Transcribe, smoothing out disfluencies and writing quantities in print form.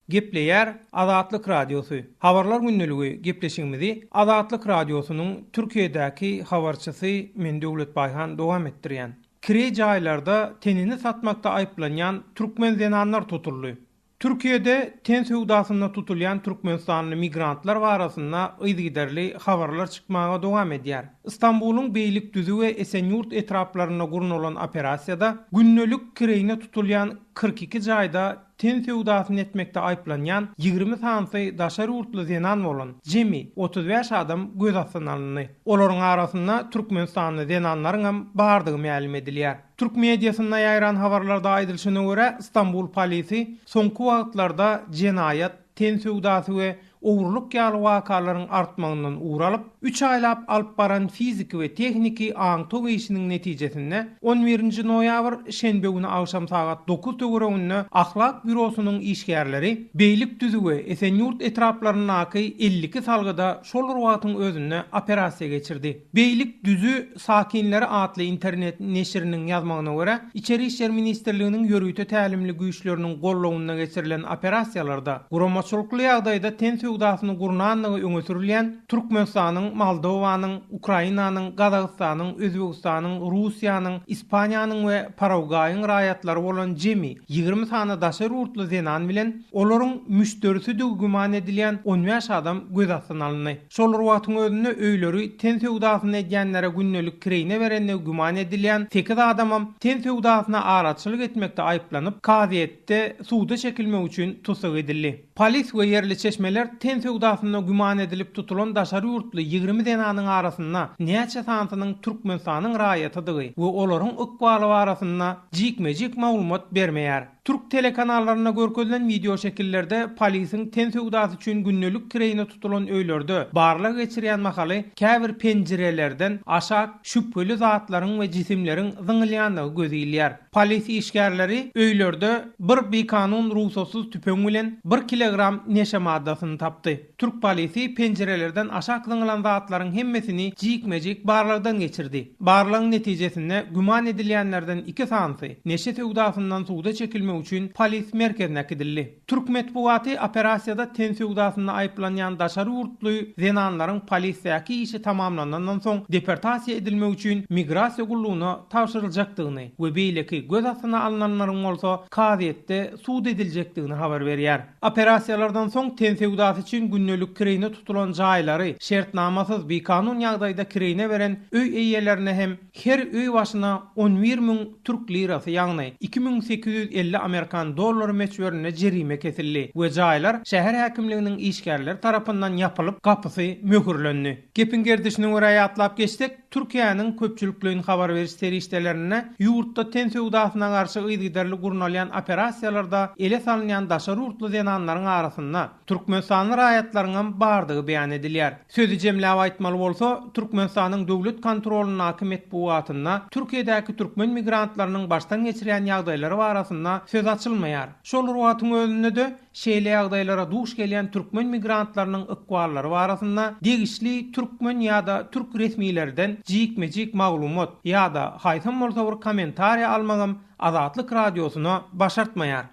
Gepleýär Azatlyk radiosu. Habarlar günneligi gepleşigimizi Azatlyk radiosynyň Türkiýedäki habarçysy men Döwlet Baýhan dowam etdirýän. Kire jaýlarda tenini satmakda aýplanýan türkmen zenanlar tutuldy. Türkiýede ten sowdasynda tutulýan türkmenistanly migrantlar barasynda ýygyderli habarlar çykmaga dowam edýär. İstanbulyň beýlik düzü we Esenyurt etraplaryna gurnulan operasiýada günnelik kireyine tutulýan 42 jaýda ten sowdasyny etmekde aýplanýan 20 sansy daşary urtly zenan bolan jemi 35 adam göz astyna alındy. Olaryň arasynda türkmenistanly zenanlaryň hem bardygy ma'lum edilýär. Türk mediasyna ýaýran habarlarda aýdylyşyna görä İstanbul polisi soňky wagtlarda jenayat, ten sowdasy we owurluk ýaly wakalaryň artmagynyň uğralyp 3 aýlap alyp baran fizik we tehniki aňtow işiniň netijesinde 11 noýabr şenbe güni akşam saat 9 töwereginde Ahlak bürosunyň işgärleri beýlik düzü we Esenyurt etraplarynaky 52 salgyda şol wagtyň özünde operasiýa geçirdi. Beýlik düzü sakinleri atly internet neşiriniň ýazmagyna görä, İçeri işler ministrliginiň ýörüýte tälimli güýçleriniň gollawynda geçirilen operasiýalarda guramaçylykly ýagdaýda ten sowdasyny gurnanlygy öňe sürilýän Türkmenistanyň, Moldowanyň, Ukrainanyň, Gazagystanyň, Özbegistanyň, Russiýanyň, Ispaniýanyň we Paraguaýyň raýatlary bolan jemi 20 sany daşary urtly zenan bilen olaryň müşterisi de güman edilýän 15 adam göz astyna alındy. Şol wagtyň özünde öýleri ten sowdasyny edýänlere günnelik kireyine berende güman edilýän 8 adamam ten sowdasyna araçylyk etmekde aýplanyp kaziýetde suwda çekilmek üçin tutsak edildi. Polis we yerli çeşmeler ten sowdasyna güman edilip tutulan daşary urtly 20 denanyň arasynda näçe sansynyň Türkmenistanyň raýatydygy we olaryň ykbaly barasynda jikmejik maglumat bermeýär. Türk telekanallarına görkezlen video şekillerde polisin ten sowdasy üçin günnelik kireyine tutulan öýlerde barlyk geçirýän mahaly käbir penjirelerden aşak şüpheli zatlaryň we jisimleriň zyňylýanlygy gözýilýär. Polis işgärleri öýlerde bir bekanun ruhsatsız tüpeň bilen 1 kilogram neşe maddasyny tapdy. Türk polisi penjirelerden aşak zyňylan zatlaryň hemmesini jikmejik barlykdan geçirdi. Barlygyň netijesinde güman edilýänlerden 2 sansy neşe sowdasyndan suwda çekilmek üçin polis merkezine gidildi. Türk medeniýeti operasiýada ten sowdasyna aýplanýan daşary urtly zenanlaryň polisiýaky işi tamamlanandan soň deportasiýa edilmek üçin migrasiýa gullugyna tapşyryljakdygyny we beýleki göz astyna alynanlaryň bolsa kaziýetde suwd ediljekdigini habar berýär. Operasiýalardan soň ten sowdasy üçin günnelik kireyine tutulan jaýlary şertnamasyz bekanun ýagdaýda kireyine beren öý eýelerine hem her öý başyna 11.000 Türk lirasy ýagny 2850 Amerikan dollary meçberine jerime kesildi we jaýlar şäher häkimliginiň işgärleri tarapyndan ýapylyp gapysy möhürlendi. Gepin gerdişini görä atlap geçdik. Türkiýanyň köpçülikliğin habar beriş serişdelerine ýurtda ten sowdasyna garşy ýygyderli gurnalýan operasiýalarda ele salynýan daşary urtly zenanlaryň arasynda Türkmenistanyň raýatlarynyň bardygy beýan edilýär. Sözü jemläp aýtmaly bolsa, Türkmenistanyň döwlet kontrolyny hakymet buwatynda Türkiýedäki türkmen migrantlarynyň başdan geçirýän ýagdaýlary barasynda söz açylmaýar. Şol wagtyň özünde de şeýle ýagdaýlara duş gelýän türkmen migrantlarynyň ykballary barasynda degişli türkmen ýa-da türk resmiýlerden jikmejik maglumat ýa-da haýsam bolsa bir kommentariýa almagam Azatlyk radiosyna başartmaýar.